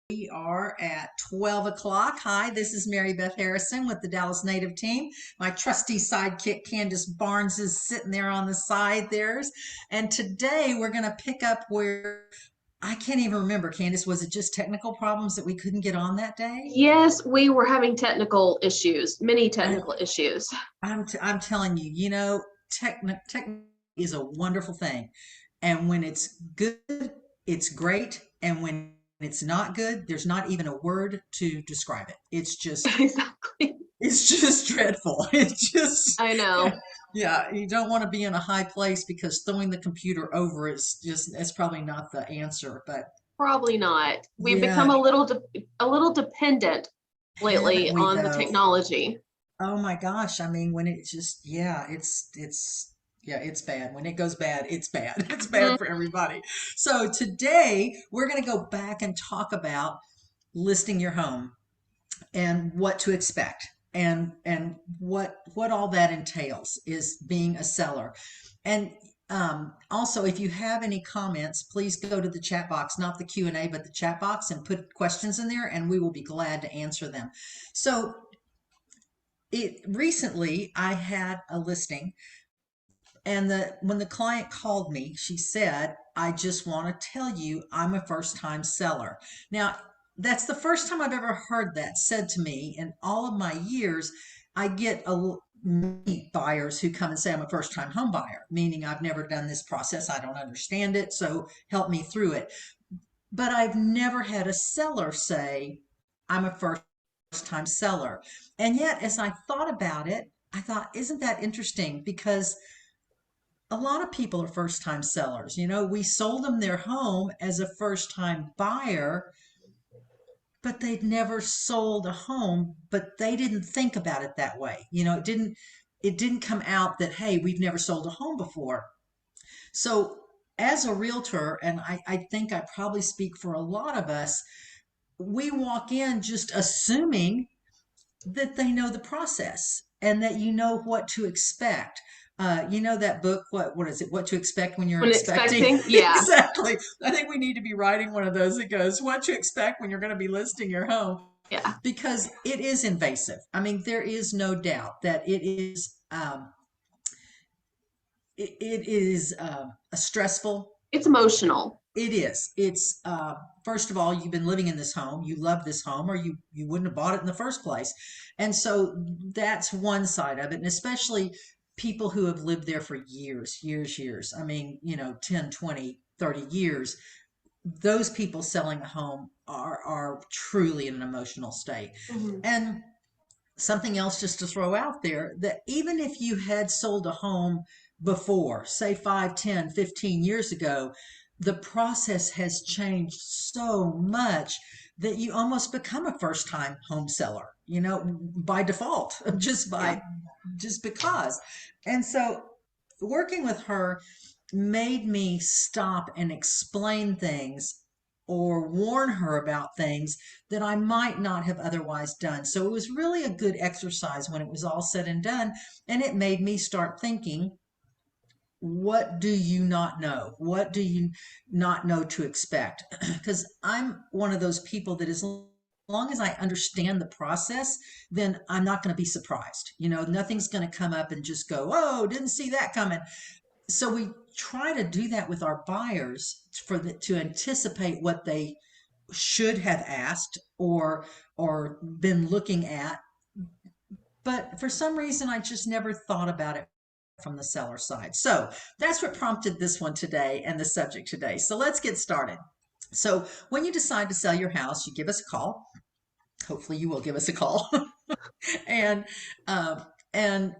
We are at 12 o'clock. Hi, this is Mary Beth Harrison with the Dallas Native Team. My trusty sidekick, Candace Barnes, is sitting there on the side there. And today we're going to pick up where I can't even remember, Candace. Was it just technical problems that we couldn't get on that day? Yes, we were having technical issues, many I, technical issues. I'm telling you, tech is a wonderful thing. And when it's good, it's great. And when it's not good, there's not even a word to describe it. Exactly. It's just dreadful. It's just, I know. yeah, you don't want to be in a high place because throwing the computer over it's probably not the answer. But Probably not. We've become yeah, a little dependent haven't lately we on the though? technology. Oh my gosh. I mean, when it just, yeah, yeah, it's bad. When it goes bad, it's bad. It's bad Mhm. for everybody. So today we're going to go back and talk about listing your home and what to expect and what all that entails is being a seller. And also, if you have any comments, please go to the chat box, not the Q&A, but the chat box, and put questions in there, and we will be glad to answer them. So it recently I had a listing, and when the client called me, she said, I just want to tell you I'm a first time seller. Now, that's the first time I've ever heard that said to me in all of my years. I get many buyers who come and say I'm a first time home buyer, meaning I've never done this process. I don't understand it. So help me through it. But I've never had a seller say I'm a first time seller. And yet, as I thought about it, I thought, isn't that interesting? Because a lot of people are first time sellers. We sold them their home as a first time buyer, but they'd never sold a home, but they didn't think about it that way. It didn't come out that, hey, we've never sold a home before. So as a realtor, and I think I probably speak for a lot of us, we walk in just assuming that they know the process and that you know what to expect. That book, what is it? What to expect when you're When expecting? expecting, yeah, Exactly. I think we need to be writing one of those that goes, what to expect when you're going to be listing your home, yeah, because it is invasive. I mean, there is no doubt that it is a stressful. it's emotional. It is. It's first of all, you've been living in this home, you love this home, or you wouldn't have bought it in the first place. And so that's one side of it, and especially people who have lived there for years, years, years. I mean, 10, 20, 30 years. Those people selling a home are truly in an emotional state. Mhm. And something else just to throw out there, that even if you had sold a home before, say 5, 10, 15 years ago, the process has changed so much that you almost become a first time home seller, by default, Yeah. just because. And so working with her made me stop and explain things or warn her about things that I might not have otherwise done. So it was really a good exercise when it was all said and done. And it made me start thinking, what do you not know? What do you not know to expect? Because I'm one of those people that as long as I understand the process, then I'm not going to be surprised. Nothing's going to come up and just go, oh, didn't see that coming. So we try to do that with our buyers to anticipate what they should have asked or been looking at. But for some reason, I just never thought about it from the seller side. So that's what prompted this one today and the subject today. So let's get started. So when you decide to sell your house, you give us a call. Hopefully, you will give us a call. and um, and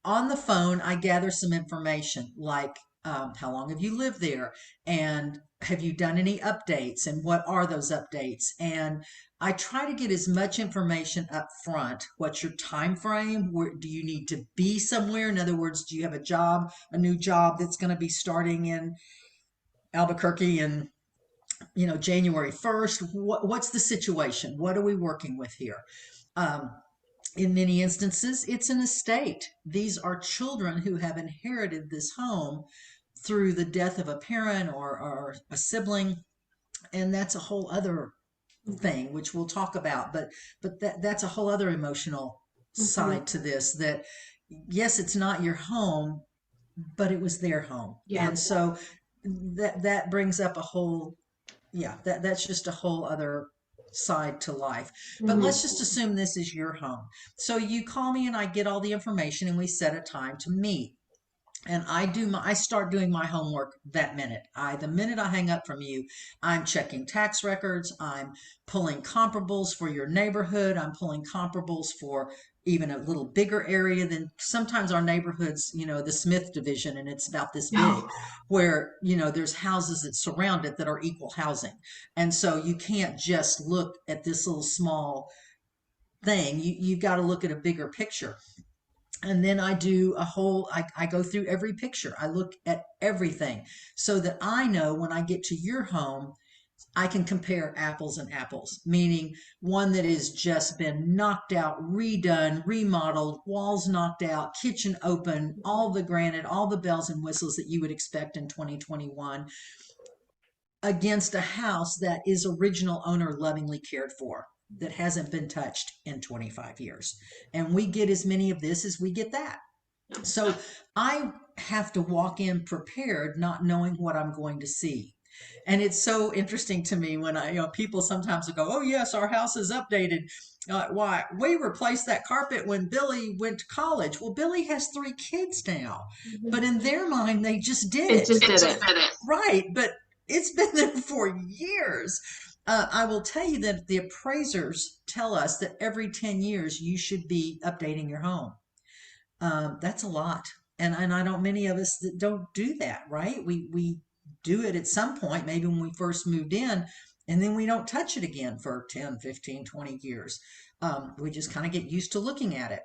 on the phone, I gather some information like, how long have you lived there, and have you done any updates, and what are those updates? And I try to get as much information up front. What's your time frame? Where do you need to be somewhere? In other words, do you have a new job that's going to be starting in Albuquerque in January 1st? What's the situation? What are we working with here? Um, in many instances, it's an estate. These are children who have inherited this home through the death of a parent or a sibling, and that's a whole other thing, which we'll talk about, but that's a whole other emotional Mhm. side to this, that yes, it's not your home, but it was their home. Yeah. And so that brings up a whole, yeah, that's just a whole other side to life. But Mhm. let's just assume this is your home. So you call me and I get all the information and we set a time to meet. And I start doing my homework that minute. The minute I hang up from you, I'm checking tax records, I'm pulling comparables for your neighborhood, I'm pulling comparables for even a little bigger area than sometimes our neighborhoods, the Smith division, and it's about this big, where, there's houses that surround it that are equal housing. And so you can't just look at this little small thing. You've got to look at a bigger picture. And then I go through every picture. I look at everything so that I know when I get to your home, I can compare apples and apples, meaning one that has just been knocked out, redone, remodeled, walls knocked out, kitchen open, all the granite, all the bells and whistles that you would expect in 2021, against a house that is original owner lovingly cared for, that hasn't been touched in 25 years. And we get as many of this as we get that. So I have to walk in prepared, not knowing what I'm going to see. And it's so interesting to me when people sometimes will go, "Oh yes, our house is updated." Why? We replaced that carpet when Billy went to college. Well, Billy has 3 kids now, but Mhm. in their mind, they just did It it. just did it. Right, but it's been there for years. I will tell you that the appraisers tell us that every 10 years you should be updating your home. That's a lot. And I don't many of us that don't do that, right? We do it at some point, maybe when we first moved in, and then we don't touch it again for 10, 15, 20 years. We just kind of get used to looking at it.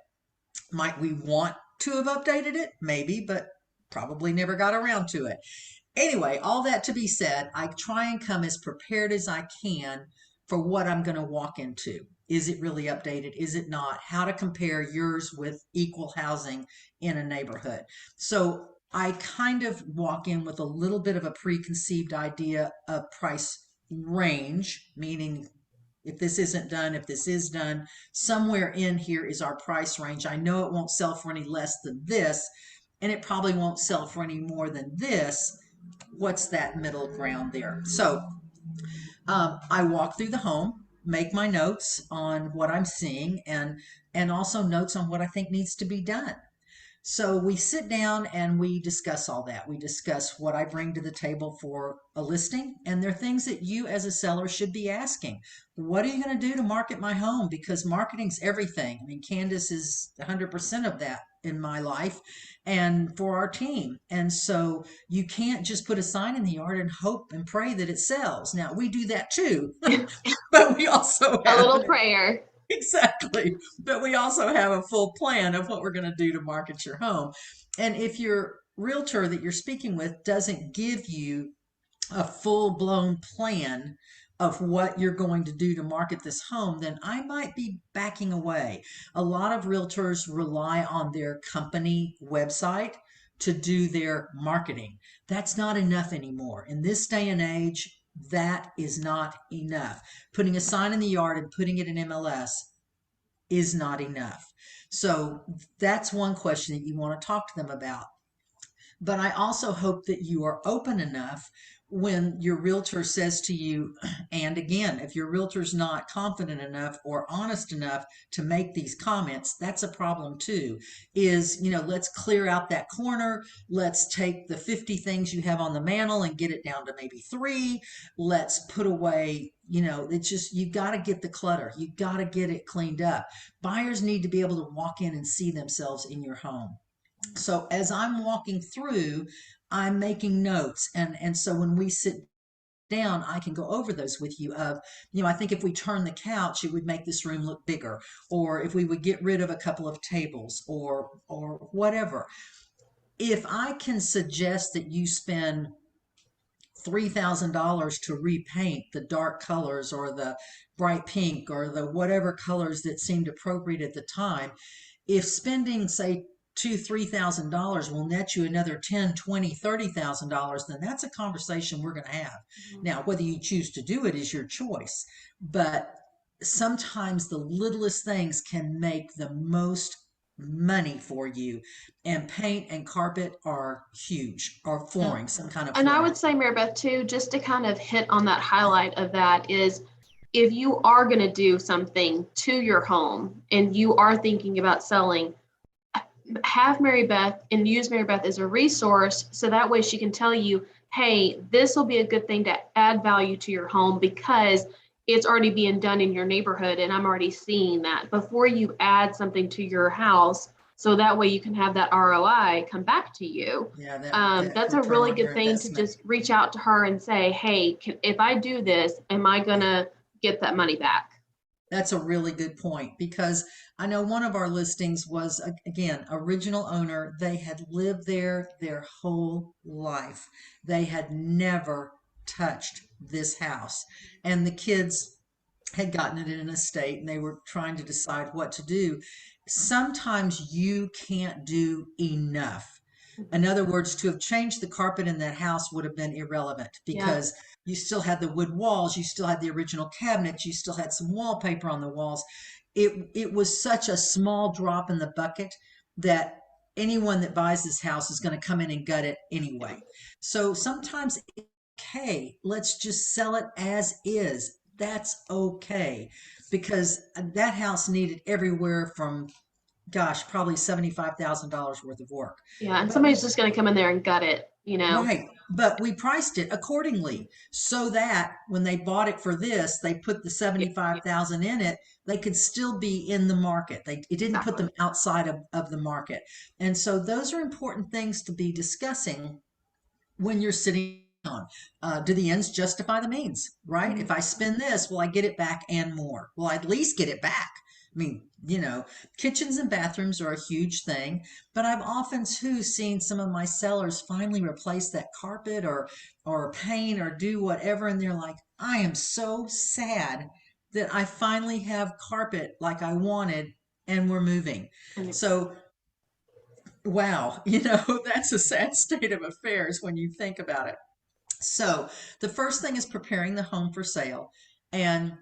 Might we want to have updated it? Maybe, but probably never got around to it. Anyway, all that to be said, I try and come as prepared as I can for what I'm going to walk into. Is it really updated? Is it not? How to compare yours with equal housing in a neighborhood. So I kind of walk in with a little bit of a preconceived idea of price range, meaning if this isn't done, if this is done, somewhere in here is our price range. I know it won't sell for any less than this, and it probably won't sell for any more than this. What's that middle ground there? So I walk through the home, make my notes on what I'm seeing, and also notes on what I think needs to be done. So we sit down and we discuss all that. We discuss what I bring to the table for a listing. And there are things that you as a seller should be asking. What are you going to do to market my home? Because marketing's everything. I mean, Candace is 100% of that in my life and for our team. And so you can't just put a sign in the yard and hope and pray that it sells. Now, we do that too, but we also A have little prayer. exactly. But we also have a full plan of what we're going to do to market your home. And if your realtor that you're speaking with doesn't give you a full blown plan of what you're going to do to market this home, then I might be backing away. A lot of realtors rely on their company website to do their marketing. That's not enough anymore. In this day and age, that is not enough. Putting a sign in the yard and putting it in MLS is not enough. So that's one question that you want to talk to them about. But I also hope that you are open enough when your realtor says to you, and again, if your realtor's not confident enough or honest enough to make these comments, that's a problem too. Is, let's clear out that corner. Let's take the 50 things you have on the mantle and get it down to maybe 3. Let's put away, it's just, you got to get the clutter. You got to get it cleaned up. Buyers need to be able to walk in and see themselves in your home. So as I'm walking through, I'm making notes. And so when we sit down, I can go over those with you of, I think if we turn the couch, it would make this room look bigger. Or if we would get rid of a couple of tables or whatever. If I can suggest that you spend $3,000 to repaint the dark colors or the bright pink or the whatever colors that seemed appropriate at the time, if spending, say, $2,000, $3,000 will net you another 10, 20, $30,000, then that's a conversation we're going to have. Mhm. Now, whether you choose to do it is your choice, but sometimes the littlest things can make the most money for you. And paint and carpet are huge, or Yeah. flooring, some kind of And I flooring. would say, Mary Beth, too, just to kind of hit on that highlight of that is if you are going to do something to your home and you are thinking about selling, have Mary Beth and use Mary Beth as a resource so that way she can tell you, hey, this will be a good thing to add value to your home because it's already being done in your neighborhood and I'm already seeing that before you add something to your house. So that way you can have that ROI come back to you. Yeah, that That's a return really on your good thing to investment. just reach out to her and say, hey, if I do this, am I going to get that money back? That's a really good point, because I know one of our listings was, again, original owner. They had lived there their whole life. They had never touched this house. And the kids had gotten it in a state and they were trying to decide what to do. Sometimes you can't do enough. In other words, to have changed the carpet in that house would have been irrelevant, Yeah. because you still had the wood walls, you still had the original cabinets, you still had some wallpaper on the walls. It was such a small drop in the bucket that anyone that buys this house is going to come in and gut it anyway. So sometimes, okay, let's just sell it as is. That's okay, because that house needed everywhere from, gosh, probably $75,000 worth of work. Yeah. And But somebody's just going to come in there and gut it, you know? right, but we priced it accordingly so that when they bought it for this, they put the Yeah, 75,000 in it, they could still be in the market. It didn't put exactly. them outside of the market. And so those are important things to be discussing when you're sitting on. Do the ends justify the means, right? Mhm. If I spend this, will I get it back and more? Will I at least get it back? I mean, kitchens and bathrooms are a huge thing, but I've often too seen some of my sellers finally replace that carpet or paint or do whatever, and they're like, I am so sad that I finally have carpet like I wanted and we're moving. And So wow, that's a sad state of affairs when you think about it. So, the first thing is preparing the home for sale and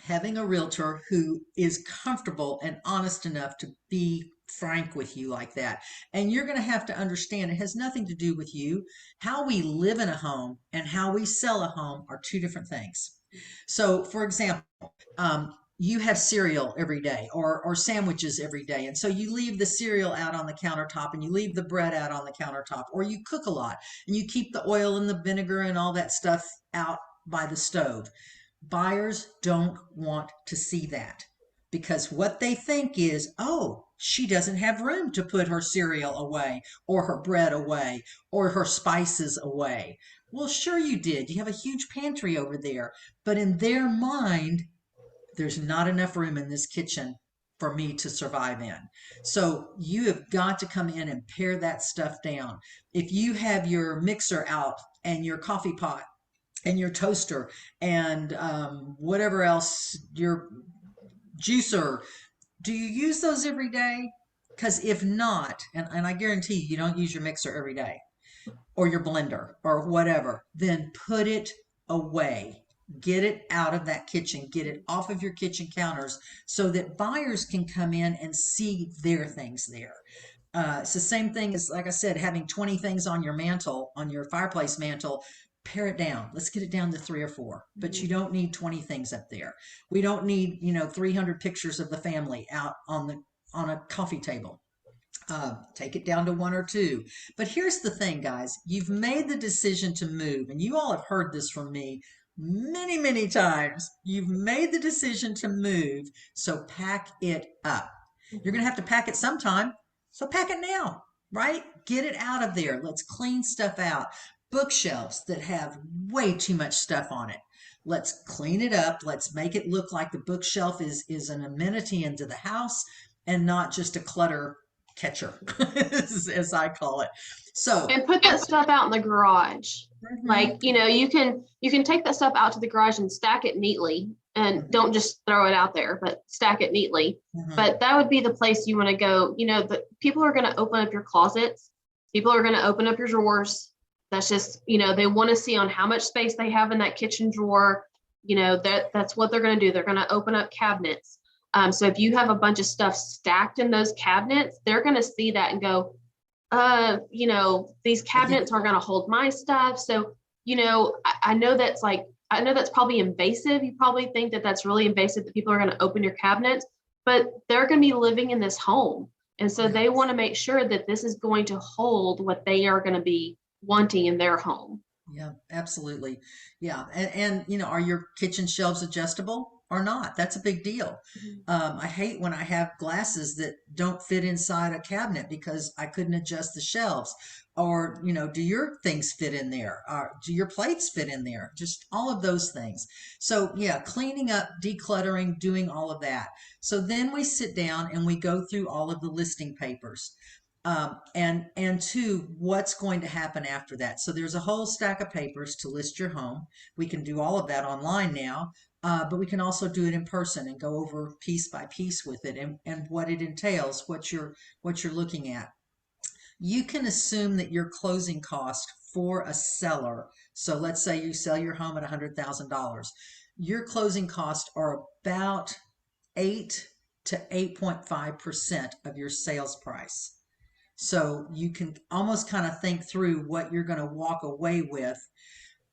having a realtor who is comfortable and honest enough to be frank with you like that. And you're going to have to understand it has nothing to do with you. How we live in a home and how we sell a home are two different things. So, for example, you have cereal every day or sandwiches every day. And so you leave the cereal out on the countertop and you leave the bread out on the countertop, or you cook a lot and you keep the oil and the vinegar and all that stuff out by the stove. Buyers don't want to see that, because what they think is, oh, she doesn't have room to put her cereal away or her bread away or her spices away. Well, sure you did. You have a huge pantry over there. But in their mind, there's not enough room in this kitchen for me to survive in. So you have got to come in and pare that stuff down. If you have your mixer out and your coffee pot and your toaster and whatever else, your juicer, do you use those every day? Because if not, and I guarantee you don't use your mixer every day, or your blender or whatever, then put it away. Get it out of that kitchen, get it off of your kitchen counters so that buyers can come in and see their things there. It's the same thing as, like I said, having 20 things on your mantle, on your fireplace mantle. Pare it down. Let's get it down to three or four. But Mhm. you don't need 20 things up there. We don't need, 300 pictures of the family out on a coffee table. Take it down to one or two. But here's the thing, guys. You've made the decision to move, and you all have heard this from me many, many times. You've made the decision to move, so pack it up. You're going to have to pack it sometime, so pack it now, right? Get it out of there. Let's clean stuff out. Bookshelves that have way too much stuff on it. Let's clean it up. Let's make it look like the bookshelf is an amenity into the house and not just a clutter catcher, as I call it. So, And put that stuff out in the garage. Like, mhm, you can take that stuff out to the garage and stack it neatly, and mhm, don't just throw it out there, but stack it neatly. mhm. But that would be the place you want to go. The people are going to open up your closets. People are going to open up your drawers. That's just, they want to see on how much space they have in that kitchen drawer. That's what they're going to do. They're going to open up cabinets. So if you have a bunch of stuff stacked in those cabinets, they're going to see that and go, these Yeah, cabinets aren't going to hold my stuff. So, I know that's probably invasive. You probably think that that's really invasive that people are going to open your cabinets, but they're going to be living in this home. And so yeah. they want to make sure that this is going to hold what they are going to be wanting in their home. Yeah, absolutely. Yeah. And are your kitchen shelves adjustable or not? That's a big deal. Mhm. I hate when I have glasses that don't fit inside a cabinet because I couldn't adjust the shelves. Or, do your things fit in there? Do your plates fit in there? Just all of those things. So, yeah, cleaning up, decluttering, doing all of that. So then we sit down and we go through all of the listing papers, and two, what's going to happen after that. So there's a whole stack of papers to list your home. We can do all of that online now, but we can also do it in person and go over piece by piece with it, and what it entails, what you're looking at. You can assume that your closing cost for a seller, so let's say you sell your home at $100,000, your closing costs are about 8 to 8.5% of your sales price. So you can almost kind of think through what you're going to walk away with.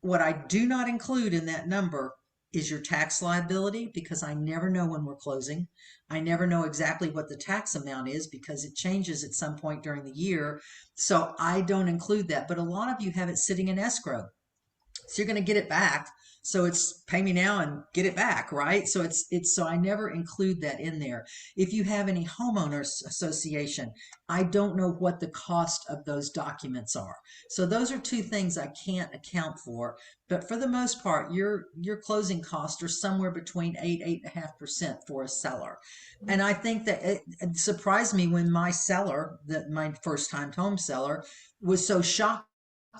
What I do not include in that number is your tax liability, because I never know when we're closing. I never know exactly what the tax amount is because it changes at some point during the year. So I don't include that. But a lot of you have it sitting in escrow. So you're going to get it back. So it's pay me now and get it back, right? So so I never include that in there. If you have any homeowners association, I don't know what the cost of those documents are. So those are two things I can't account for. But for the most part, your closing costs are somewhere between 8.5% for a seller. And I think that it surprised me when my seller, that my first time home seller, was so shocked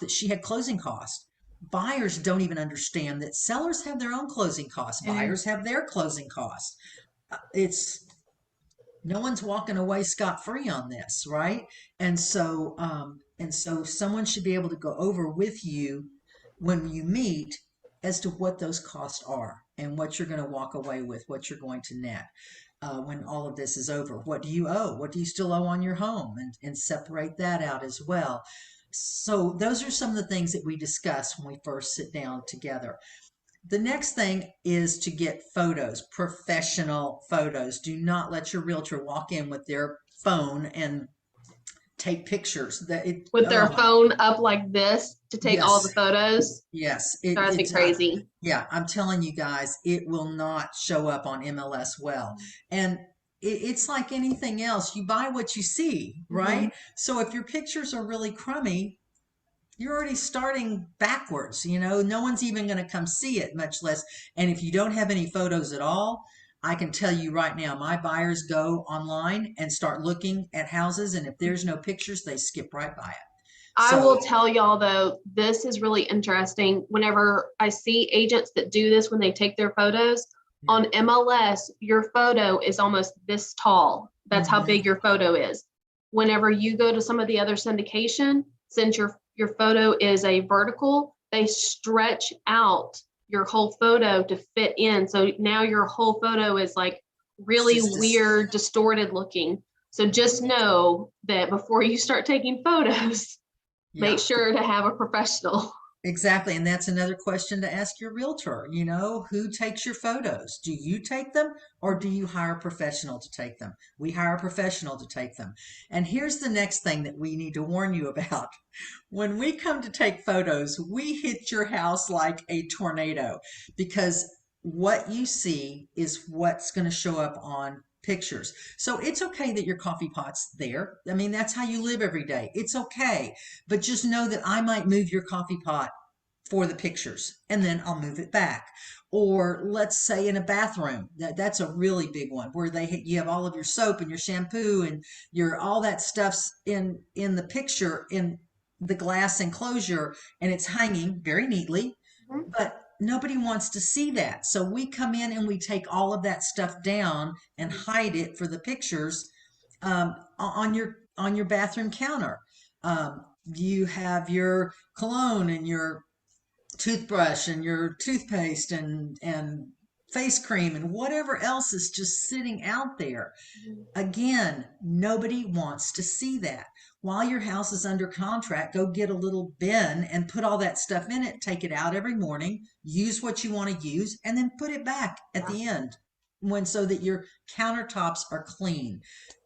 that she had closing costs. Buyers don't even understand that sellers have their own closing costs. Yeah. Buyers have their closing costs. It's no one's walking away scot free on this, right? And so someone should be able to go over with you when you meet as to what those costs are and what you're going to walk away with, what you're going to net. When all of this is over, what do you owe? What do you still owe on your home? And separate that out as well. So those are some of the things that we discuss when we first sit down together. The next thing is to get photos, professional photos. Do not let your realtor walk in with their phone and take pictures. With their Oh, phone up like this to take all the yes, photos. yes. Drives me crazy. Yeah, I'm telling you guys, it will not show up on MLS well. And it's like anything else. You buy what you see, Mhm. right? So if your pictures are really crummy, you're already starting backwards. No one's even going to come see it, much less. And if you don't have any photos at all, I can tell you right now, my buyers go online and start looking at houses, and if there's no pictures, they skip right by it. I So, will tell y'all though, this is really interesting. Whenever I see agents that do this when they take their photos yeah. on MLS, your photo is almost this tall. That's how Mhm. big your photo is. Whenever you go to some of the other syndication, since your photo is a vertical, they stretch out your whole photo to fit in. So now your whole photo is like It's really just this. weird, distorted looking. So just know that before you start taking photos, make Yeah. sure to have a professional. Exactly. And that's another question to ask your realtor. Who takes your photos? Do you take them or do you hire a professional to take them? We hire a professional to take them. And here's the next thing that we need to warn you about. When we come to take photos, we hit your house like a tornado, because what you see is what's going to show up on pictures. So it's okay that your coffee pot's there. I mean, that's how you live every day. It's okay. But just know that I might move your coffee pot for the pictures, and then I'll move it back. Or let's say in a bathroom, that's a really big one where you have all of your soap and your shampoo and your all that stuff's in the picture in the glass enclosure, and it's hanging very neatly, Mhm. but nobody wants to see that. So we come in and we take all of that stuff down and hide it for the pictures, on your bathroom counter. You have your cologne and your toothbrush and your toothpaste and face cream and whatever else is just sitting out there. Mhm. Again, nobody wants to see that. While your house is under contract, go get a little bin and put all that stuff in it. Take it out every morning, use what you want to use, and then put it back at Yeah. the end when so that your countertops are clean.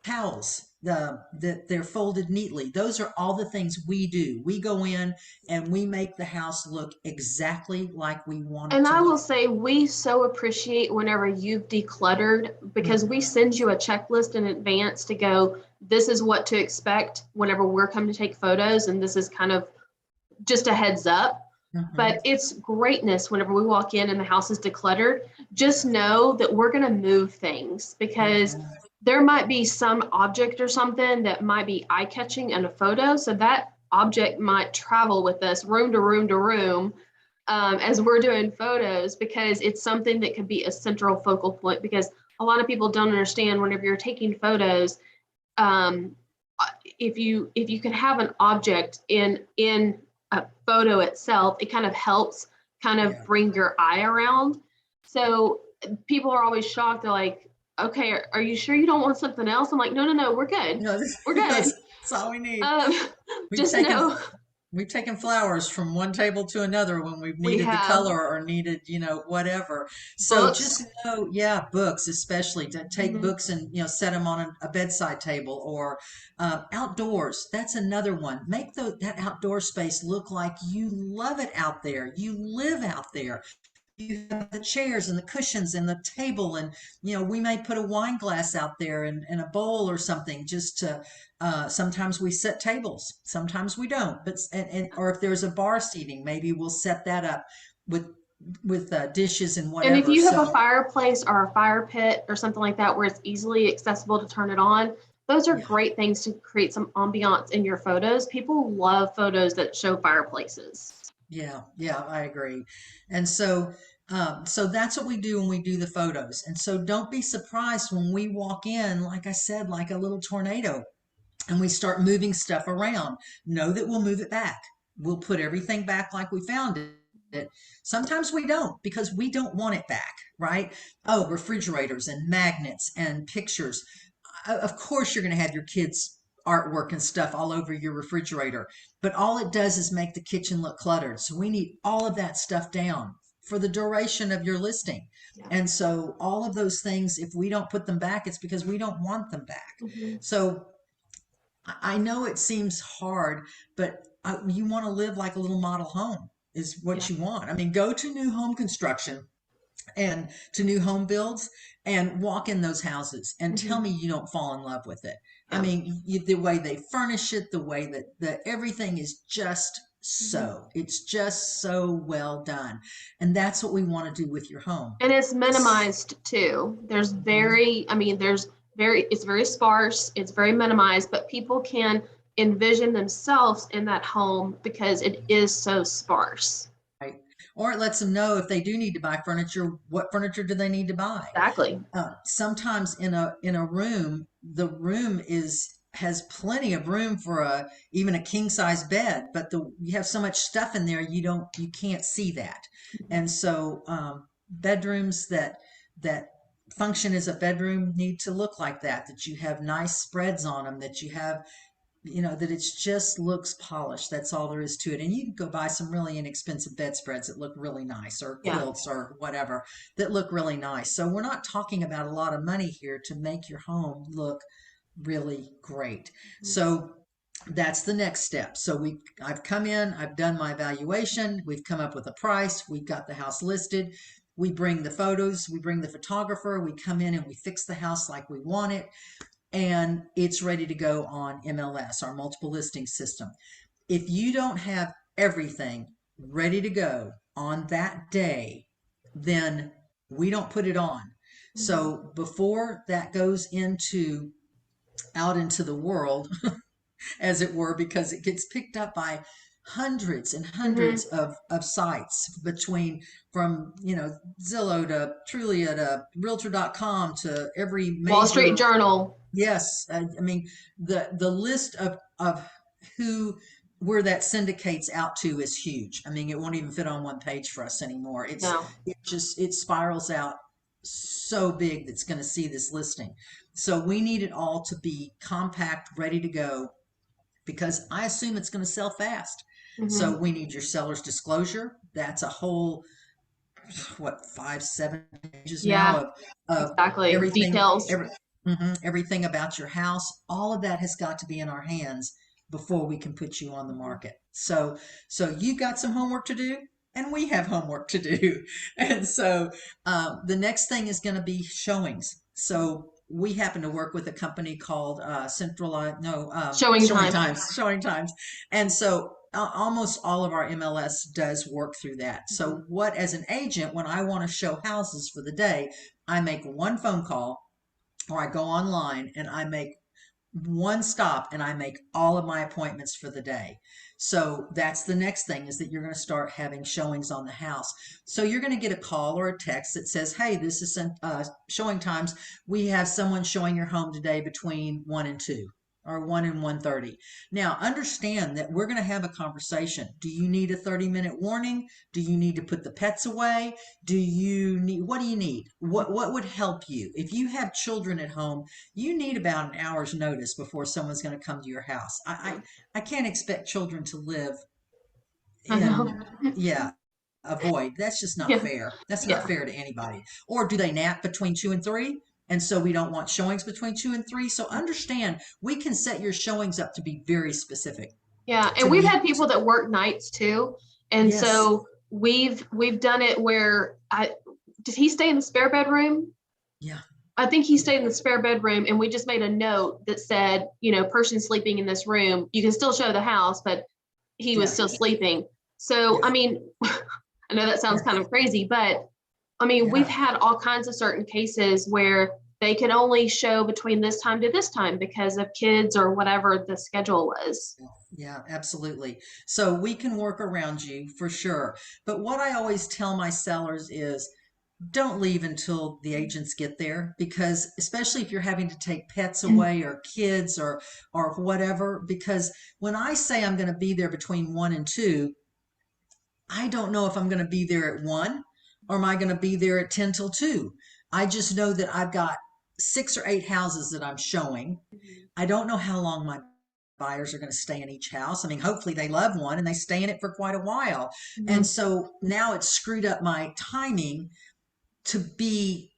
Towels, that they're folded neatly. Those are all the things we do. We go in and we make the house look exactly like we want it And to I will look. say, we so appreciate whenever you've decluttered, because we Mhm, send you a checklist in advance to go, this is what to expect whenever we're coming to take photos. And this is kind of just a heads up. mhm. But it's greatness whenever we walk in and the house is decluttered. Just know that we're going to move things, because Yeah. there might be some object or something that might be eye catching in a photo. So that object might travel with us room to room to room, as we're doing photos, because it's something that could be a central focal point. Because a lot of people don't understand, whenever you're taking photos, um, if you can have an object in a photo itself, it kind of helps kind of Yeah. bring your eye around. So people are always shocked. They're like, okay, are you sure you don't want something else? I'm like, no, no, no, we're good. No, We're good. that's all we need. Um, We've just taken know we've taken flowers from one table to another when we've we needed the have color or needed, whatever. So books. just know, yeah, books especially to take Mhm. books and set them on a bedside table or outdoors. That's another one. Make that outdoor space look like you love it out there. You live out there. You have the chairs and the cushions and the table, and we may put a wine glass out there and a bowl or something just to sometimes we set tables, sometimes we don't, but or if there's a bar seating, maybe we'll set that up with dishes and And if whatever. you have a So fireplace or a fire pit or something like that where it's easily accessible to turn it on, those are yeah, great things to create some ambiance in your photos. People love photos that show fireplaces. yeah, I agree. And so that's what we do when we do the photos. And so don't be surprised when we walk in, like I said, like a little tornado, and we start moving stuff around. Know that we'll move it back. We'll put everything back like we found it. Sometimes we don't because we don't want it back, right? Oh, refrigerators and magnets and pictures. Of course, you're going to have your kids' artwork and stuff all over your refrigerator, but all it does is make the kitchen look cluttered. So we need all of that stuff down for the duration of your listing. Yeah. And so all of those things, if we don't put them back, it's because we don't want them back. Mhm. So I know it seems hard, but you want to live like a little model home is Yeah. what you want. I mean, go to new home construction and to new home builds and walk in those houses and tell Mhm. me you don't fall in love with it. I Yeah. mean, the way they furnish it, the way that everything is just Mhm. so, it's just so well done. And that's what we want to do with your home. And it's This, minimized too. Mhm. It's very sparse, it's very minimized, but people can envision themselves in that home because it is so sparse. Right. Or it lets them know if they do need to buy furniture, what furniture do they need to buy? Exactly. Sometimes in a room, the room has plenty of room for a even a king size bed, but you have so much stuff in there you can't see that. Mhm. And so bedrooms that function as a bedroom need to look like that. That you have nice spreads on them. That you have that it's just looks polished. That's all there is to it. And you can go buy some really inexpensive bedspreads that look really nice, or Yeah. quilts or whatever that look really nice. So we're not talking about a lot of money here to make your home look really great. Mhm. So that's the next step. So I've come in, I've done my evaluation, we've come up with a price, we've got the house listed. We bring the photos, we bring the photographer, we come in and we fix the house like we want it, and it's ready to go on MLS, our multiple listing system. If you don't have everything, ready to go on that day, then we don't put it on. Mhm. So before that goes into out into the world, as it were, because it gets picked up by hundreds and hundreds Mhm. of sites between from Zillow to Trulia to Realtor.com to every Wall Street major. Journal. Yes, I mean the list of who where that syndicates out to is huge. I mean, it won't even fit on one page for us anymore. No. It spirals out so big that's going to see this listing. So we need it all to be compact, ready to go, because I assume it's going to sell fast. So Mhm. we need your seller's disclosure. That's a whole what 5 7 pages now Yeah, of exactly. everything Details. everything about your house. All of that has got to be in our hands before we can put you on the Mhm. market. So you got some homework to do, and we have homework to do. And so the next thing is going to be showings. So we happen to work with a company called Showing Showing time. Times, Showing Times, and so almost all of our MLS does work through that. Mhm. So what, as an agent, when I want to show houses for the day, I make one phone call or I go online and I make one stop and I make all of my appointments for the day. So that's the next thing, is that you're going to start having showings on the house. So you're going to get a call or a text that says, "Hey, this is Showing Times. We have someone showing your home today between 1 and 2." Or 1 and 1:30. Now, understand that we're going to have a conversation. Do you need a 30-minute warning? Do you need to put the pets away? What do you need? What would help you? If you have children at home, you need about an hour's notice before someone's going to come to your house. Yeah, I can't expect children to live I know. in, yeah, a void. That's just not Yeah, fair. That's not yeah, fair to anybody. Or do they nap between 2 and 3? And so we don't want showings between 2 and 3. So understand, we can set your showings up to be very specific yeah. to And we've meet. had people that work nights too, and Yes. so we've done it where I did he stay in the spare bedroom? Yeah. I think he stayed in the spare bedroom, and we just made a note that said, person sleeping in this room. You can still show the house, but he was Yeah. still sleeping. So, Yeah. I mean, I know that sounds Yeah. kind of crazy, but I mean, we've Yeah. had all kinds of certain cases where they could only show between this time to this time because of kids or whatever the schedule was. Yeah, absolutely. So we can work around you for sure. But what I always tell my sellers is, don't leave until the agents get there, because especially if you're having to take pets away or kids or whatever, because when I say I'm going to be there between 1 and 2, I don't know if I'm going to be there at 1 or am I going to be there at 10 till 2. I just know that I've got 6 or 8 houses that I'm showing. Mhm. I don't know how long my buyers are going to stay in each house. I mean, hopefully they love one and they stay in it for quite a while. And Mhm. so now it's screwed up my timing to be,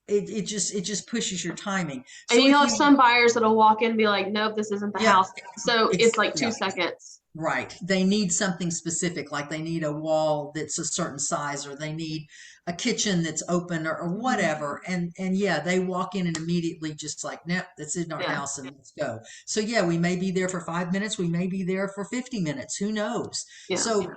it just pushes your timing. And So you if have you, some buyers that'll walk in and be like, nope, this isn't the yeah, house. So it's like two yeah, seconds. right. They need something specific, like they need a wall that's a certain size, or they need a kitchen that's open, or Mhm. whatever. And yeah, they walk in and immediately just like, nope, that's in our Yeah. house and let's go. So yeah, we may be there for 5 minutes. We may be there for 50 minutes. Who knows? Yeah. So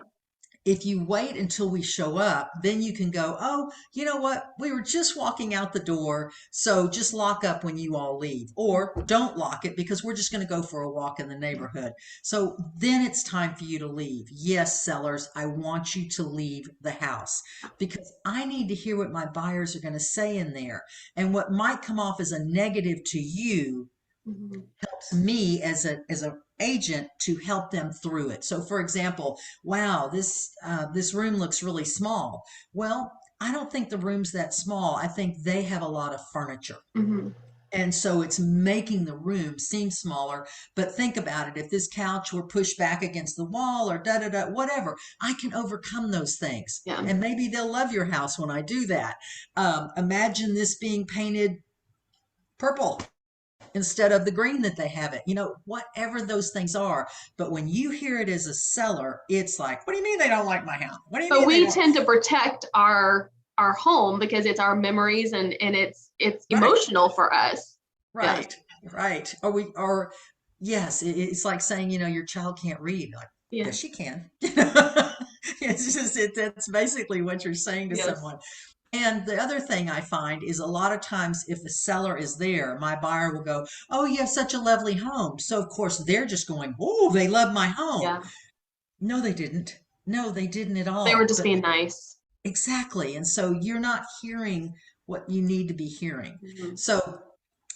if you wait until we show up, then you can go, "Oh, you know what? We were just walking out the door. So just lock up when you all leave, or don't lock it because we're just going to go for a walk in the neighborhood." So then it's time for you to leave. Yes, sellers, I want you to leave the house because I need to hear what my buyers are going to say in there. And what might come off as a negative to you Mhm. helps me as a agent to help them through it. So for example, wow, this room looks really small. Well, I don't think the room's that small. I think they have a lot of furniture. Mhm. And so it's making the room seem smaller. But think about it. If this couch were pushed back against the wall or da da da, whatever, I can overcome those things. Yeah. And maybe they'll love your house when I do that. Imagine this being painted purple instead of the green that they have it, whatever those things are. But when you hear it as a seller, it's like, what do you mean they don't like my house? What do you But mean they we don't? tend to protect our home because it's our memories and it's Right, emotional for us. Yeah. right, right. Or yes, it's like saying, your child can't read. Like, Yeah. yes, she can. It's just that's basically what you're saying to Yes. someone. And the other thing I find is a lot of times if the seller is there, my buyer will go, "Oh, you have such a lovely home." So of course they're just going, "Oh, they love my home." Yeah. No, they didn't. No, they didn't at They were all. just But being nice. exactly. And so you're not hearing what you need to be hearing. Mhm. So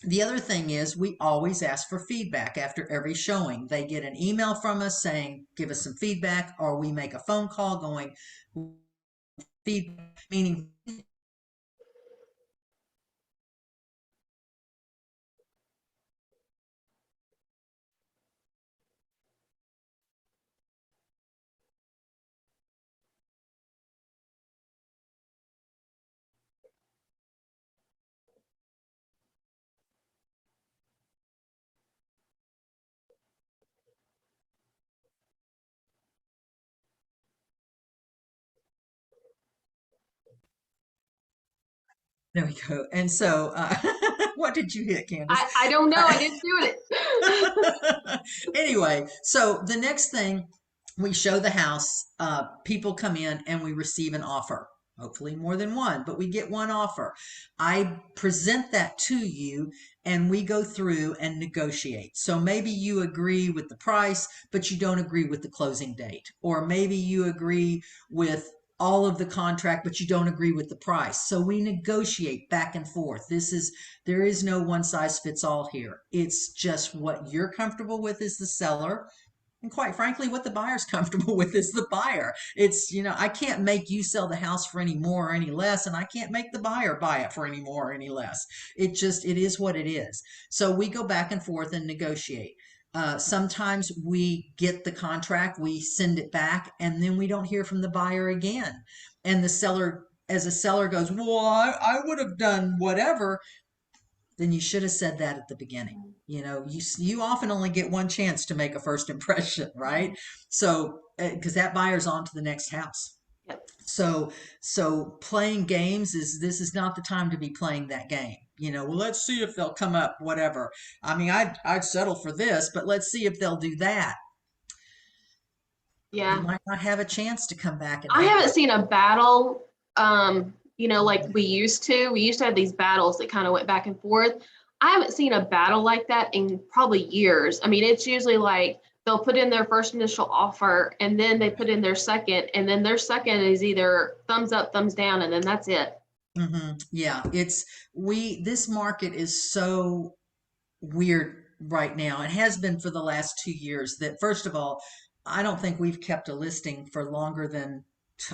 the other thing is we always ask for feedback after every showing. They get an email from us saying, "Give us some feedback," or we make a phone call going, feedback, meaning there we go. And so, what did you hit, Candace? I don't know. I didn't do it. Anyway, so the next thing we show the house, people come in and we receive an offer. Hopefully more than one, but we get one offer. I present that to you and we go through and negotiate. So maybe you agree with the price, but you don't agree with the closing date. Or maybe you agree with all of the contract, but you don't agree with the price. So we negotiate back and forth. There is no one size fits all here. It's just what you're comfortable with is the seller. And quite frankly, what the buyer's comfortable with is the buyer. I can't make you sell the house for any more or any less, and I can't make the buyer buy it for any more or any less. It is what it is. So we go back and forth and negotiate. Sometimes we get the contract, we send it back, and then we don't hear from the buyer again. And the seller, as a seller goes, "Well, I would have done whatever," then you should have said that at the beginning. You often only get one chance to make a first impression, right? So, because that buyer's on to the next house. Yep. So playing games this is not the time to be playing that game. Well, let's see if they'll come up, whatever. I mean, I'd settle for this, but let's see if they'll do that. You Yeah. might not have a chance to come back and I have haven't that. seen a battle, like we used to. We used to have these battles that kind of went back and forth. I haven't seen a battle like that in probably years. I mean, it's usually like they'll put in their first initial offer and then they put in their second, and then their second is either thumbs up, thumbs down, and then that's it. Yeah, this market is so weird right now. It has been for the last 2 years that, first of all, I don't think we've kept a listing for longer than,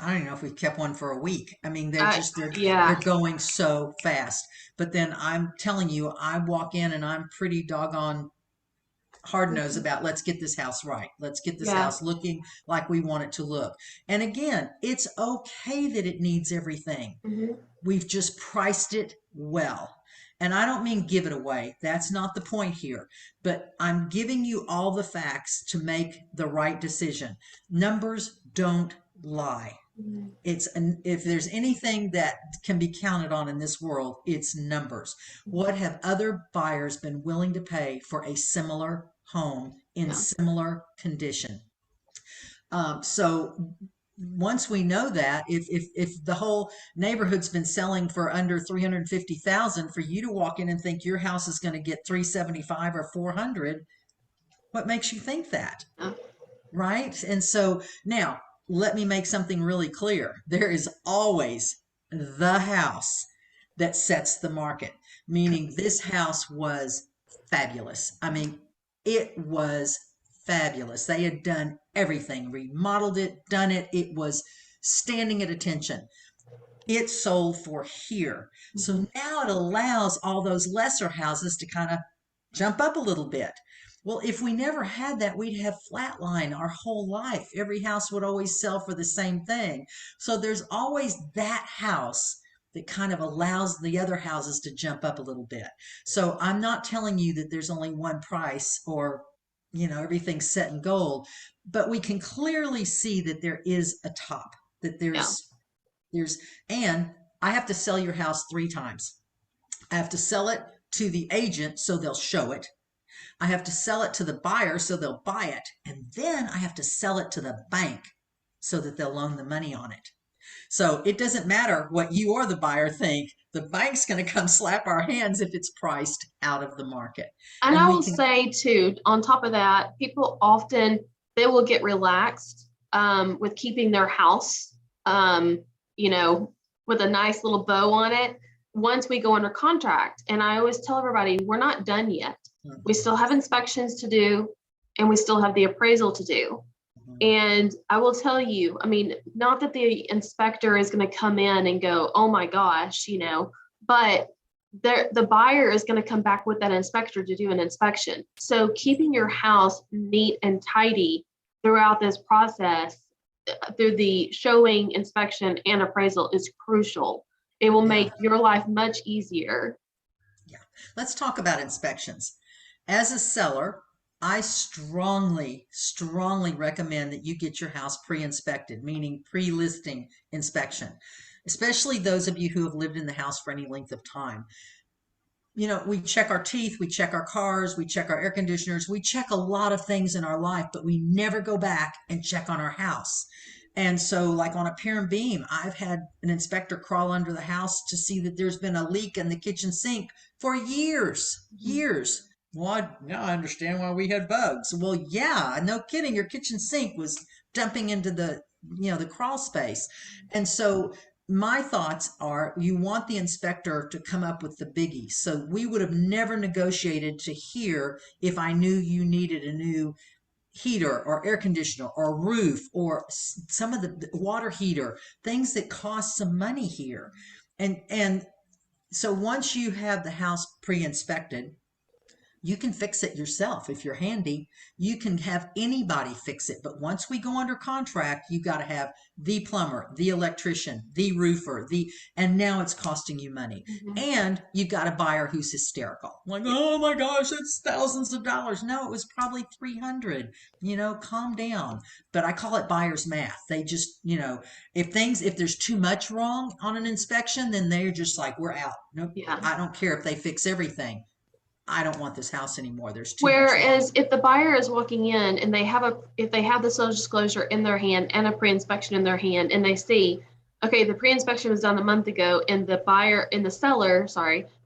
I don't know if we've kept one for a week. I mean, they're Yeah. going so fast. But then I'm telling you, I walk in and I'm pretty doggone hard nosed about, let's get this house right. Let's get this Yeah. house looking like we want it to look. And again, it's okay that it needs everything. Hmm. We've just priced it well. And I don't mean give it away. That's not the point here. But I'm giving you all the facts to make the right decision. Numbers don't lie. If there's anything that can be counted on in this world, it's numbers. What have other buyers been willing to pay for a similar home in Yeah. similar condition? So once we know that, if the whole neighborhood's been selling for under 350,000, for you to walk in and think your house is going to get 375 or 400, what makes you think that? Yeah. Right? And so now let me make something really clear. There is always the house that sets the market, meaning this house was fabulous. I mean, it was fabulous. They had done everything, remodeled it, done it. It was standing at attention. It sold for here. Mhm. So now it allows all those lesser houses to kind of jump up a little bit. Well, if we never had that, we'd have flatline our whole life. Every house would always sell for the same thing. So there's always that house that kind of allows the other houses to jump up a little bit. So I'm not telling you that there's only one price or, everything's set in gold, but we can clearly see that there is a top, that Yeah. there's, and I have to sell your house 3 times. I have to sell it to the agent so they'll show it. I have to sell it to the buyer so they'll buy it. And then I have to sell it to the bank so that they'll loan the money on it. So it doesn't matter what you or the buyer think. The bank's going to come slap our hands if it's priced out of the market. And And I we will can, say too, on top of that, people often they will get relaxed with keeping their house, you know, with a nice little bow on it once we go under contract. And I always tell everybody, we're not done yet. We still have inspections to do, and we still have the appraisal to do. And I will tell you, I mean, not that the inspector is going to come in and go, oh my gosh, you know, but the buyer is going to come back with that inspector to do an inspection. So keeping your house neat and tidy throughout this process, through the showing, inspection, and appraisal is crucial. It will yeah, make your life much easier. yeah. Let's talk about inspections. As a seller, I strongly, strongly recommend that you get your house pre-inspected, meaning pre-listing inspection, especially those of you who have lived in the house for any length of time. You know, we check our teeth, we check our cars, we check our air conditioners, we check a lot of things in our life, but we never go back and check on our house. And so, like on a pier and beam, I've had an inspector crawl under the house to see that there's been a leak in the kitchen sink for years, Mhm. years. Well, now I understand why we had bugs. Well, yeah, no kidding. Your kitchen sink was dumping into the crawl space. And so my thoughts are you want the inspector to come up with the biggies. So we would have never negotiated to here if I knew you needed a new heater or air conditioner or roof or some of the water heater, things that cost some money here. And so once you have the house pre-inspected, you can fix it yourself if you're handy. You can have anybody fix it. But once we go under contract, you got to have the plumber, the electrician, the roofer, and now it's costing you money. Mhm. And you've got a buyer who's hysterical. Like, oh my gosh, it's thousands of dollars. No, it was probably 300. Calm down. But I call it buyer's math. They just, if there's too much wrong on an inspection, then they're just like, we're out. Nope. Yeah. I don't care if they fix everything. I don't want this house anymore. There's too much wrong. Whereas if the buyer is walking in and if they have the sales disclosure in their hand and a pre-inspection in their hand, and they see, okay, the pre-inspection was done a month ago, and the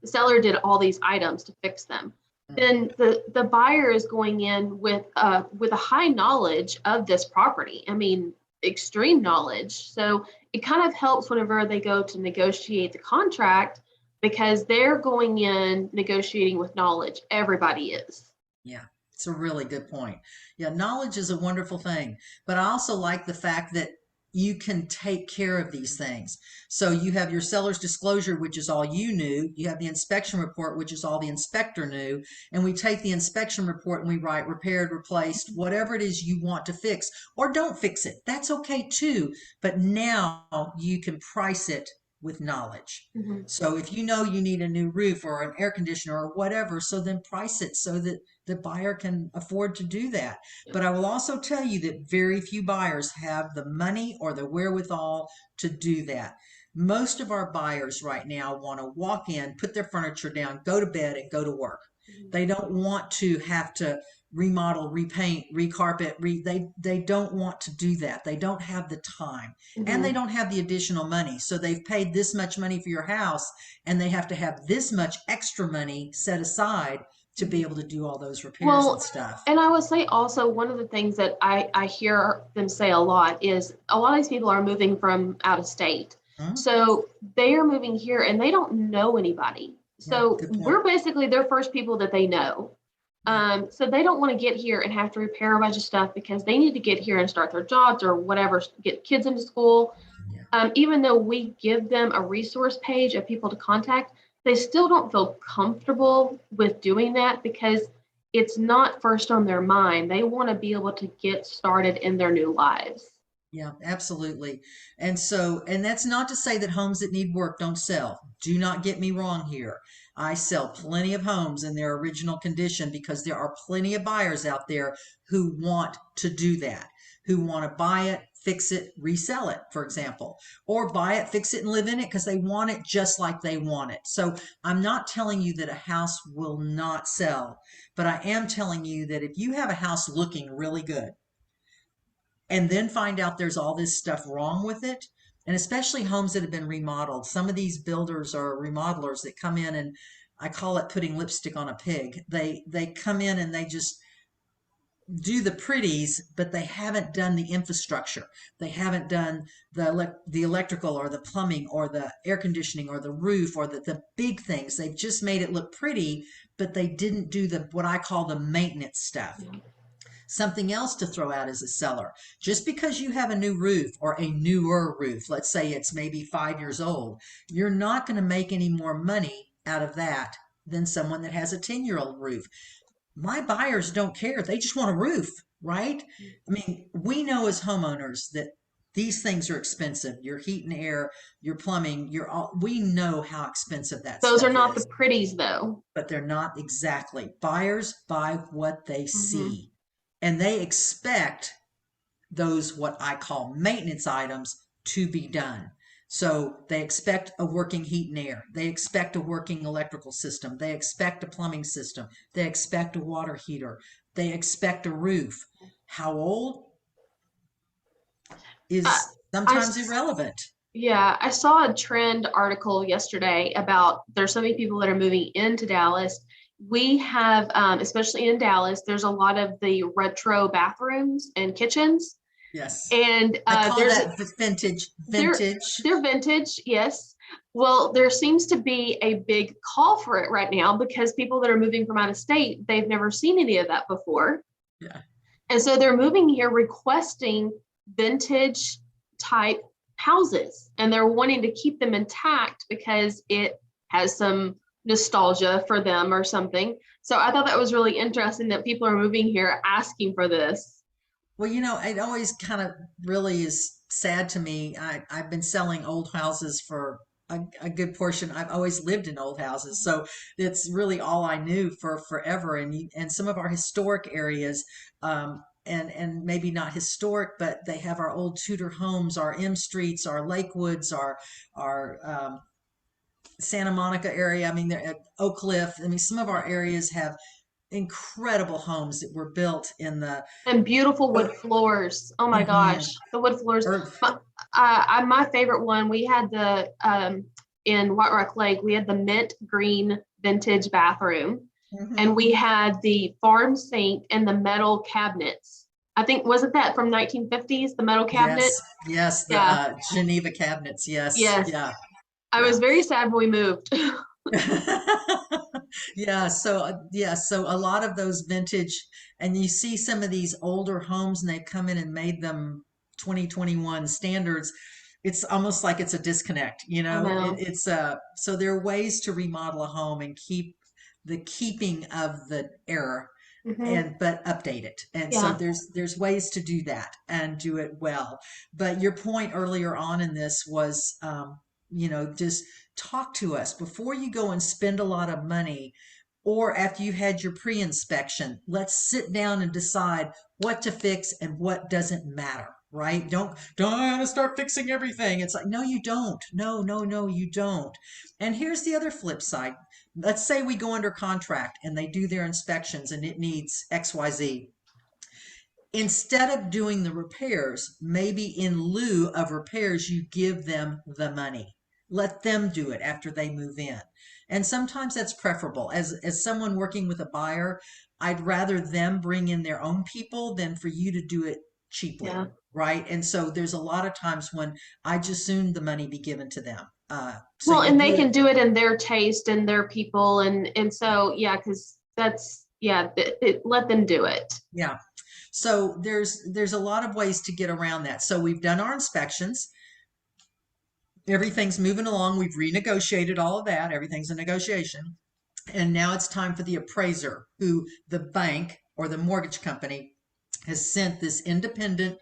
seller did all these items to fix them, then the buyer is going in with a high knowledge of this property. I mean, extreme knowledge. So it kind of helps whenever they go to negotiate the contract, because they're going in negotiating with knowledge. Everybody is. Yeah, it's a really good point. Yeah, knowledge is a wonderful thing, but I also like the fact that you can take care of these things. So you have your seller's disclosure, which is all you knew. You have the inspection report, which is all the inspector knew. And we take the inspection report and we write repaired, replaced, whatever it is you want to fix, or don't fix it. That's okay too. But now you can price it with knowledge. Mhm. So if you know you need a new roof or an air conditioner or whatever, so then price it so that the buyer can afford to do that. But I will also tell you that very few buyers have the money or the wherewithal to do that. Most of our buyers right now want to walk in, put their furniture down, go to bed, and go to work. They don't want to have to remodel, repaint, recarpet. They don't want to do that. They don't have the time, and they Mhm. don't have the additional money. So they've paid this much money for your house, and they have to have this much extra money set aside to be able to do all those repairs and Well, stuff. and I would say also one of the things that I hear them say a lot is a lot of these people are moving from out of state. Hmm? So they are moving here and they don't know anybody. Yeah, So good point. we're basically their first people that they know. Yeah. So they don't want to get here and have to repair a bunch of stuff because they need to get here and start their jobs or whatever, get kids into school. Yeah. Even though we give them a resource page of people to contact, they still don't feel comfortable with doing that because it's not first on their mind. They want to be able to get started in their new lives. Yeah, absolutely. And that's not to say that homes that need work don't sell. Do not get me wrong here. I sell plenty of homes in their original condition because there are plenty of buyers out there who want to do that, who want to buy it, fix it, resell it, for example, or buy it, fix it, and live in it because they want it just like they want it. So I'm not telling you that a house will not sell, but I am telling you that if you have a house looking really good, and then find out there's all this stuff wrong with it. And especially homes that have been remodeled. Some of these builders or remodelers that come in, and I call it putting lipstick on a pig. They come in and they just do the pretties, but they haven't done the infrastructure. They haven't done the electrical or the plumbing or the air conditioning or the roof or the big things. They've just made it look pretty, but they didn't do the what I call the maintenance stuff. Yeah. Something else to throw out as a seller. Just because you have a new roof or a newer roof, let's say it's maybe 5 years old, you're not going to make any more money out of that than someone that has a 10-year-old roof. My buyers don't care. They just want a roof, right? I mean, we know as homeowners that these things are expensive. Your heat and air, your plumbing, we know how expensive that Those are stuff not the is, pretties though. but they're not exactly. Buyers buy what they Hmm. see, and they expect those what I call maintenance items to be done. So they expect a working heat and air. They expect a working electrical system. They expect a plumbing system. They expect a water heater. They expect a roof. How old I, is I sometimes irrelevant. Yeah, I saw a trend article yesterday about there's so many people that are moving into Dallas. We have, especially in Dallas, there's a lot of the retro bathrooms and kitchens, Yes. and I call there's that vintage. they're Vintage. they're vintage, yes. Well, there seems to be a big call for it right now because people that are moving from out of state, they've never seen any of that before. Yeah. And so they're moving here requesting vintage type houses and they're wanting to keep them intact because it has some nostalgia for them or something. So I thought that was really interesting that people are moving here asking for this. Well, it always kind of really is sad to me. I've been selling old houses for a good portion. I've always lived in old houses, so it's really all I knew for forever. And some of our historic areas, and maybe not historic, but they have our old Tudor homes, our M Streets, our Lakewoods, our Santa Monica area. I mean, Oak Cliff. I mean, some of our areas have incredible homes that were built in the And beautiful wood er, floors. Oh my mhm, gosh, the wood floors. er, My favorite one, we had the in White Rock Lake, we had the mint green vintage bathroom, and mhm. we had the farm sink and the metal cabinets. I think wasn't that from 1950s, the metal cabinet? Yes, yes, the Yeah, Geneva cabinets. Yes, yes. yeah, I was yeah. very sad when we moved. Yeah, so a lot of those vintage, and you see some of these older homes and they've come in and made them 2021 standards. It's almost like it's a disconnect, I know. so there are ways to remodel a home and keep the keeping of the era Hmm. and but update it. And so Yeah. there's ways to do that and do it well. But your point earlier on in this was just talk to us before you go and spend a lot of money, or after you've had your pre-inspection. Let's sit down and decide what to fix and what doesn't matter. Right? Don't I want to start fixing everything. It's like, no, you don't. No, no, no, you don't. And here's the other flip side. Let's say we go under contract and they do their inspections and it needs XYZ. Instead of doing the repairs, maybe in lieu of repairs, you give them the money. Let them do it after they move in. And sometimes that's preferable. As someone working with a buyer, I'd rather them bring in their own people than for you to do it cheaply. Yeah. Right. And so there's a lot of times when I just soon the money be given to them. So Well, you and they do can it. do it in their taste and their people, and so yeah, because that's yeah, let them do it. Yeah. So there's a lot of ways to get around that. So we've done our inspections. Everything's moving along. We've renegotiated all of that. Everything's a negotiation. And now it's time for the appraiser, who the bank or the mortgage company has sent this independent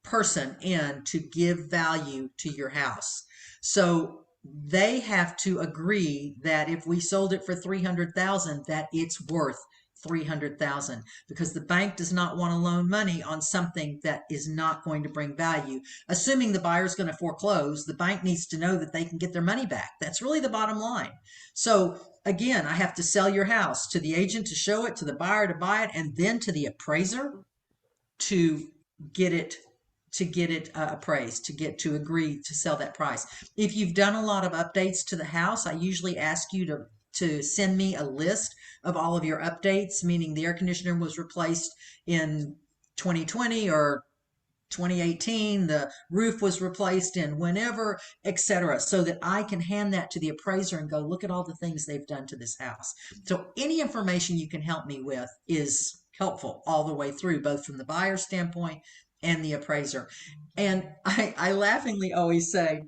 person in to give value to your house. So they have to agree that if we sold it for 300,000, that it's worth 300,000, because the bank does not want to loan money on something that is not going to bring value. Assuming the buyer's going to foreclose, the bank needs to know that they can get their money back. That's really the bottom line. So again, I have to sell your house to the agent to show it, to the buyer to buy it, and then to the appraiser to get it to get it appraised, to agree to sell that price. If you've done a lot of updates to the house, I usually ask you to send me a list of all of your updates, meaning the air conditioner was replaced in 2020 or 2018, the roof was replaced in whenever, etc., so that I can hand that to the appraiser and go, look at all the things they've done to this house. So any information you can help me with is helpful all the way through, both from the buyer standpoint and the appraiser. And I laughingly always say,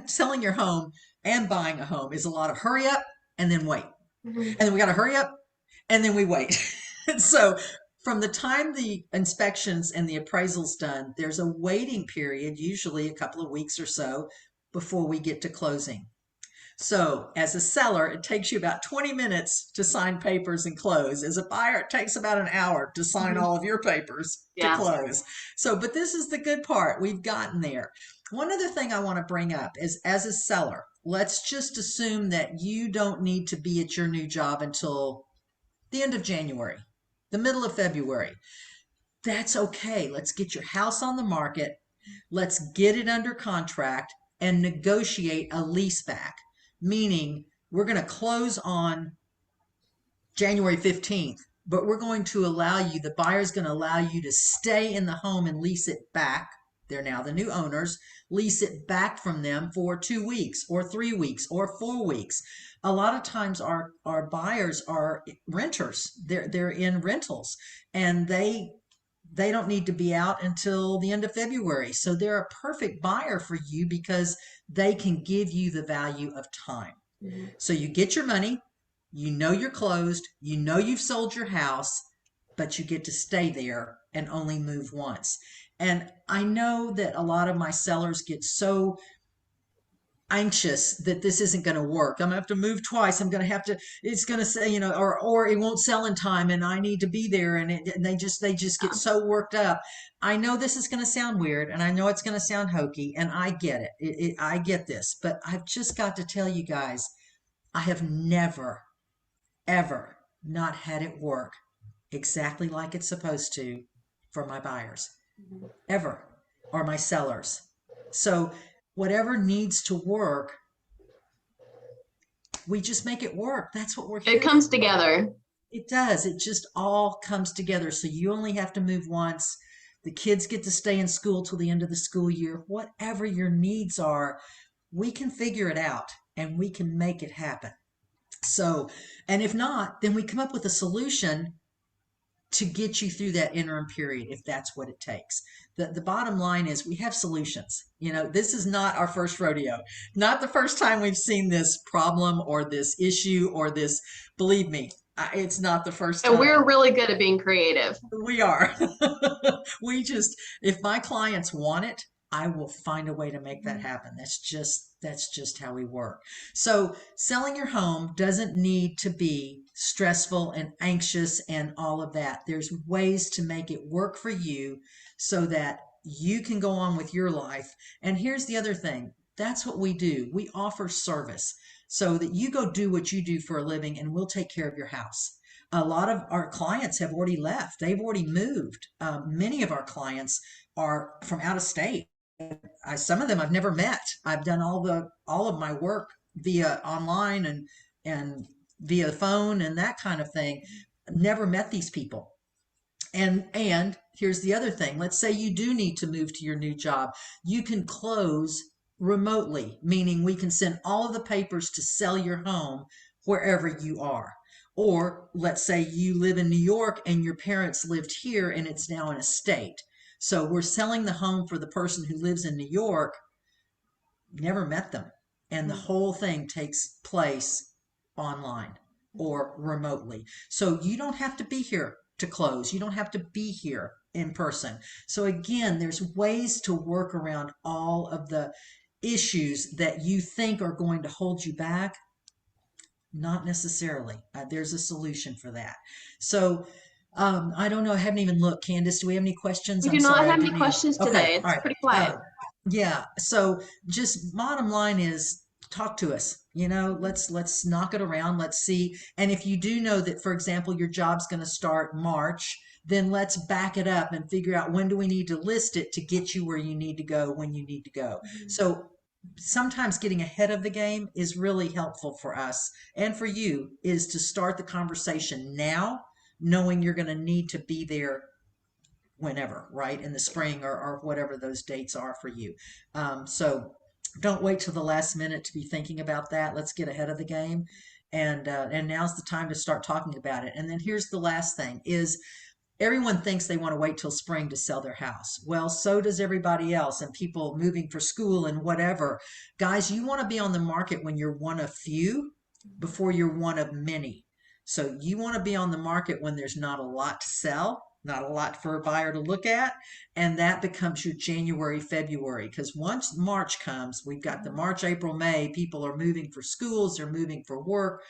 selling your home and buying a home is a lot of hurry up and then wait. Mhm. And then we got to hurry up and then we wait. So from the time the inspections and the appraisal's done, there's a waiting period, usually a couple of weeks or so, before we get to closing. So as a seller, it takes you about 20 minutes to sign papers and close. As a buyer, it takes about an hour to sign Mhm. all of your papers to Yeah. close. So, but this is the good part. We've gotten there. One other thing I want to bring up is, as a seller, let's just assume that you don't need to be at your new job until the end of January, the middle of February. That's okay. Let's get your house on the market. Let's get it under contract and negotiate a lease back, meaning we're going to close on January 15th, but we're going to allow you, the buyer's going to allow you to stay in the home and lease it back. They're now the new owners. Lease it back from them for 2 weeks or 3 weeks or 4 weeks. A lot of times our buyers are renters. They're in rentals and they don't need to be out until the end of February. So they're a perfect buyer for you because they can give you the value of time. Mhm. So you get your money, you know you're closed, you know you've sold your house, but you get to stay there and only move once. And I know that a lot of my sellers get so anxious that this isn't going to work. I'm going to have to move twice. I'm going to have to, it's going to say, or it won't sell in time and I need to be there. And they just get Yeah. so worked up. I know this is going to sound weird and I know it's going to sound hokey and I get it. I get this, but I've just got to tell you guys, I have never, ever not had it work exactly like it's supposed to for my buyers, Mhm. ever, or my sellers. So whatever needs to work, we just make it work. That's what we're It here comes for. together. It does. It just all comes together. So you only have to move once. The kids get to stay in school till the end of the school year. Whatever your needs are, we can figure it out and we can make it happen. So, and if not, then we come up with a solution to get you through that interim period if that's what it takes. The bottom line is we have solutions. This is not our first rodeo, not the first time we've seen this problem or this issue or this. Believe me, it's not the first And time. we're really good at being creative. We are. We just, if my clients want it, I will find a way to make that happen. That's just how we work. So selling your home doesn't need to be stressful and anxious and all of that. There's ways to make it work for you so that you can go on with your life. And here's the other thing. That's what we do. We offer service so that you go do what you do for a living and we'll take care of your house. A lot of our clients have already left. They've already moved. Many of our clients are from out of state. Some of them I've never met. I've done all of my work via online and via phone and that kind of thing. Never met these people. And here's the other thing. Let's say you do need to move to your new job. You can close remotely, meaning we can send all of the papers to sell your home wherever you are. Or let's say you live in New York and your parents lived here and it's now an estate. So we're selling the home for the person who lives in New York, never met them. And the whole thing takes place online or remotely. So you don't have to be here to close. You don't have to be here in person. So again, there's ways to work around all of the issues that you think are going to hold you back. Not necessarily. There's a solution for that. So I don't know. I haven't even looked. Candace, do we have any questions? We do I'm not sorry, I have any didn't even. questions Okay, today. all It's right. pretty quiet. Yeah. So just bottom line is talk to us. Let's knock it around. Let's see. And if you do know that, for example, your job's going to start March, then let's back it up and figure out when do we need to list it to get you where you need to go when you need to go. Mhm. So sometimes getting ahead of the game is really helpful for us and for you, is to start the conversation now, knowing you're going to need to be there whenever, right? In the spring, or whatever those dates are for you. So don't wait till the last minute to be thinking about that. Let's get ahead of the game. And now's the time to start talking about it. And then here's the last thing is, everyone thinks they want to wait till spring to sell their house. Well, so does everybody else, and people moving for school and whatever. Guys, you want to be on the market when you're one of few before you're one of many. So you want to be on the market when there's not a lot to sell, not a lot for a buyer to look at, and that becomes your January, February. Because once March comes, we've got the March, April, May, people are moving for schools, they're moving for work,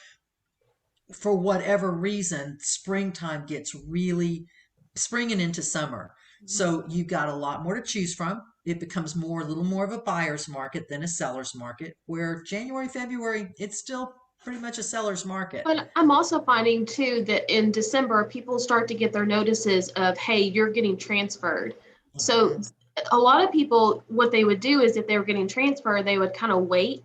for whatever reason. Springtime gets really springing into summer. Mhm. So you've got a lot more to choose from. It becomes more, a little more of a buyer's market than a seller's market, where January, February, it's still pretty much a seller's market. But I'm also finding too that in December, people start to get their notices of, hey, you're getting transferred. So Mhm. a lot of people, what they would do is if they were getting transferred, they would kind of wait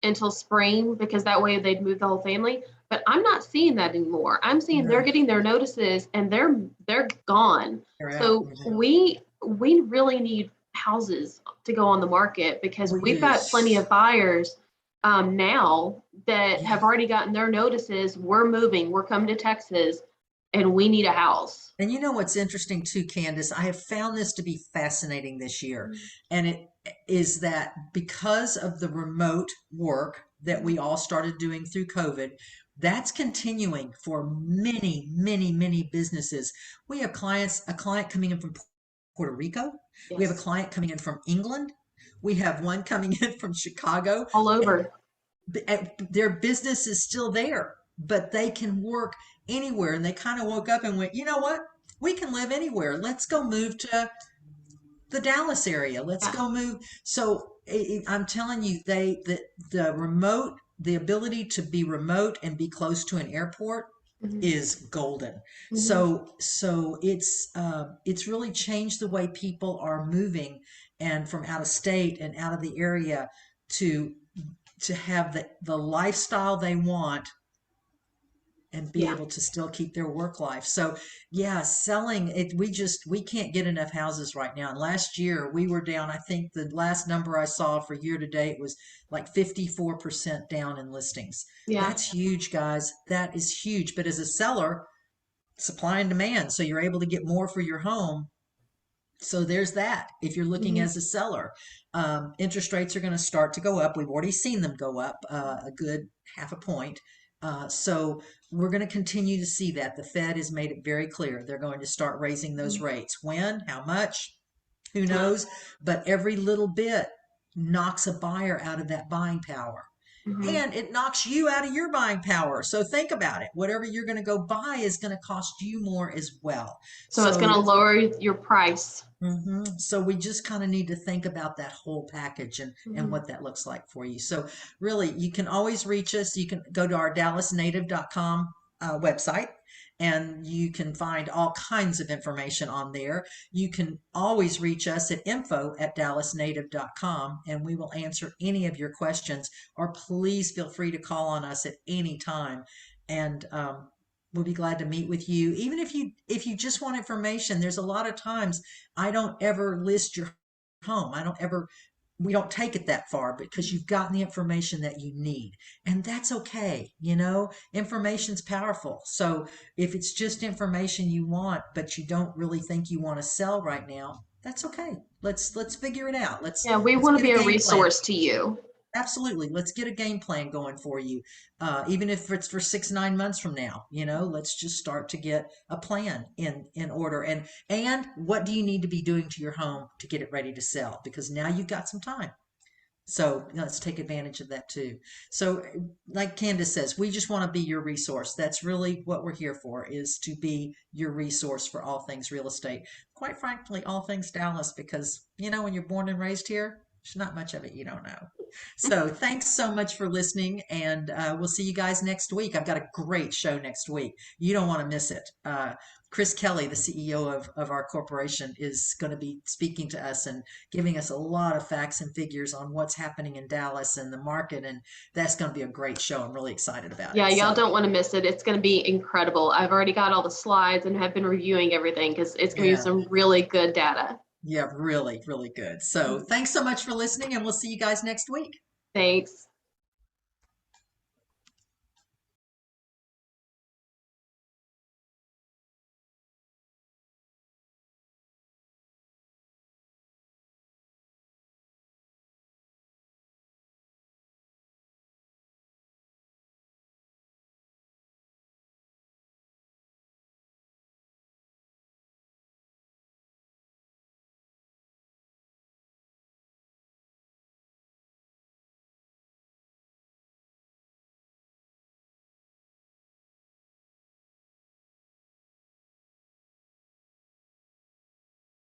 until spring because that way they'd move the whole family. But I'm not seeing that anymore. I'm seeing they're No, getting their notices and they're gone. they're out. So we really need houses to go on the market because We we've do. got plenty of buyers now that Yeah. have already gotten their notices. We're moving, we're coming to Texas, and we need a house. And you know what's interesting too, Candace? I have found this to be fascinating this year. Mhm. And it is that because of the remote work that we Mhm. all started doing through COVID, that's continuing for many, many, many businesses. We have a client coming in from Puerto Rico. We have a Yes, client coming in from England. We have one coming in from Chicago. all And over. their business is still there, but they can work anywhere. And they kind of woke up and went, you know what? We can live anywhere. Let's go move to the Dallas area. Let's Yeah. go move. So I'm telling you, the remote, the ability to be remote and be close to an airport Mhm. is golden. Mhm. So it's really changed the way people are moving, and from out of state and out of the area, to have the lifestyle they want and be Yeah. able to still keep their work life. So yeah, selling it, we can't get enough houses right now. And last year we were down, I think the last number I saw for year to date was like 54% down in listings. Yeah. That's huge, guys. That is huge. But as a seller, supply and demand, so you're able to get more for your home. So there's that. If you're looking Mhm. as a seller, interest rates are going to start to go up. We've already seen them go up a good half a point. So we're going to continue to see that. The Fed has made it very clear they're going to start raising those Mhm. rates. When? How much? Who Yeah. knows? But every little bit knocks a buyer out of that buying power. Mhm. And it knocks you out of your buying power. So think about it. Whatever you're going to go buy is going to cost you more as well. So it's going to So lower your price. So we just kind of need to think about that whole package, and Mhm. what that looks like for you. So really, you can always reach us. You can go to our dallasnative.com website, and you can find all kinds of information on there. You can always reach us at info@dallasnative.com, and we will answer any of your questions. Or please feel free to call on us at any time. And we'll be glad to meet with you. Even if you just want information, there's a lot of times I don't ever list your home. I don't ever We don't take it that far because you've gotten the information that you need. And that's okay. Information's powerful. So if it's just information you want, but you don't really think you want to sell right now, that's okay. Let's figure it out. Let's Yeah, we let's want to get a be a game plan. resource to you. Absolutely. Let's get a game plan going for you. Even if it's for 6, 9 months from now, let's just start to get a plan in order. And what do you need to be doing to your home to get it ready to sell? Because now you've got some time. So let's take advantage of that too. So like Candace says, we just want to be your resource. That's really what we're here for, is to be your resource for all things real estate. Quite frankly, all things Dallas, because when you're born and raised here, there's not much of it you don't know. So thanks so much for listening, and we'll see you guys next week. I've got a great show next week. You don't want to miss it. Chris Kelly, the CEO of our corporation, is going to be speaking to us and giving us a lot of facts and figures on what's happening in Dallas and the market. And that's going to be a great show. I'm really excited about Yeah, it. y'all So, don't want to miss it. It's going to be incredible. I've already got all the slides and have been reviewing everything because it's going to be yeah, some really good data. yeah, really, really good. So, thanks so much for listening, and we'll see you guys next week. Thanks.